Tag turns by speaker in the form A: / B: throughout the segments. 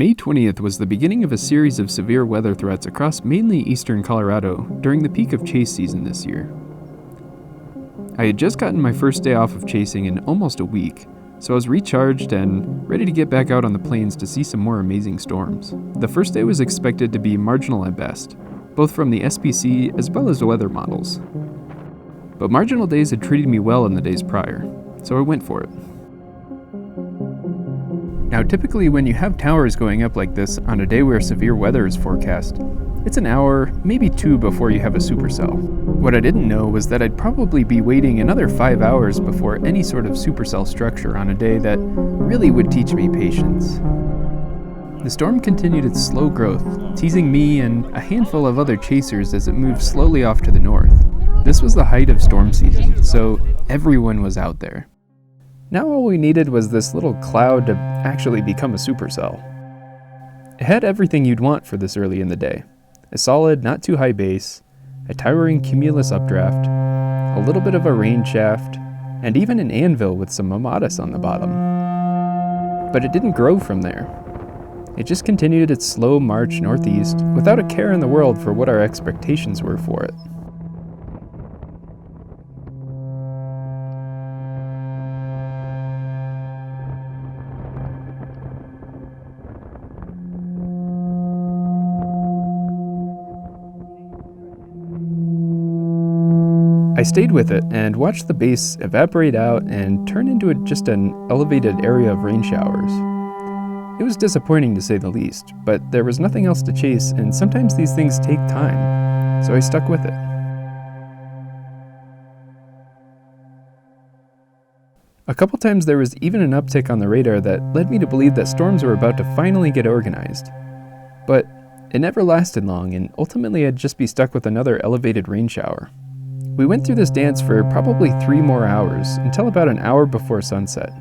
A: May 20th was the beginning of a series of severe weather threats across mainly eastern Colorado during the peak of chase season this year. I had just gotten my first day off of chasing in almost a week, so I was recharged and ready to get back out on the plains to see some more amazing storms. The first day was expected to be marginal at best, both from the SPC as well as the weather models. But marginal days had treated me well in the days prior, so I went for it. Now typically when you have towers going up like this on a day where severe weather is forecast, it's an hour, maybe 2 before you have a supercell. What I didn't know was that I'd probably be waiting another 5 hours before any sort of supercell structure on a day that really would teach me patience. The storm continued its slow growth, teasing me and a handful of other chasers as it moved slowly off to the north. This was the height of storm season, so everyone was out there. Now all we needed was this little cloud to actually become a supercell. It had everything you'd want for this early in the day. A solid, not too high base, a towering cumulus updraft, a little bit of a rain shaft, and even an anvil with some mamatas on the bottom. But it didn't grow from there. It just continued its slow march northeast without a care in the world for what our expectations were for it. I stayed with it and watched the base evaporate out and turn into just an elevated area of rain showers. It was disappointing to say the least, but there was nothing else to chase, and sometimes these things take time, so I stuck with it. A couple times there was even an uptick on the radar that led me to believe that storms were about to finally get organized. But it never lasted long, and ultimately I'd just be stuck with another elevated rain shower. We went through this dance for probably 3 more hours, until about an hour before sunset.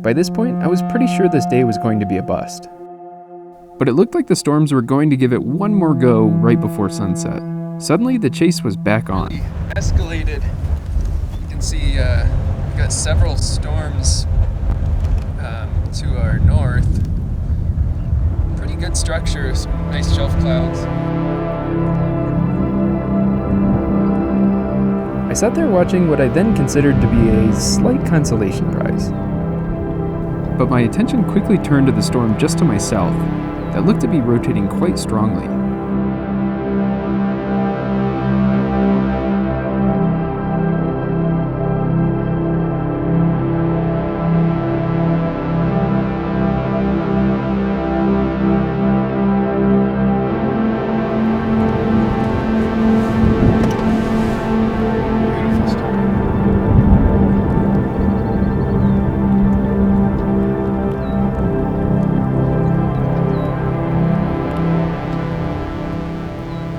A: By this point, I was pretty sure this day was going to be a bust. But it looked like the storms were going to give it one more go right before sunset. Suddenly, the chase was back on.
B: Escalated. You can see we've got several storms to our north. Pretty good structure, some nice shelf clouds.
A: I sat there watching what I then considered to be a slight consolation prize. But my attention quickly turned to the storm just to my south that looked to be rotating quite strongly.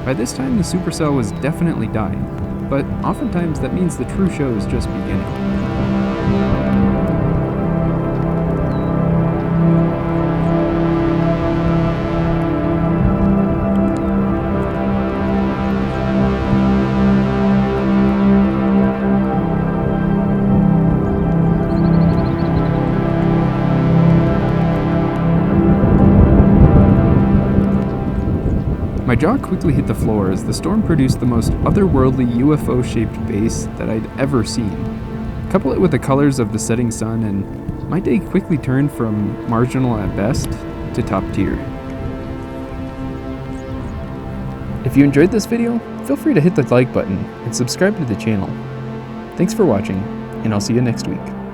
A: By this time, the supercell was definitely dying, but oftentimes that means the true show is just beginning. My jaw quickly hit the floor as the storm produced the most otherworldly UFO-shaped base that I'd ever seen. Couple it with the colors of the setting sun, and my day quickly turned from marginal at best to top tier. If you enjoyed this video, feel free to hit the like button and subscribe to the channel. Thanks for watching, and I'll see you next week.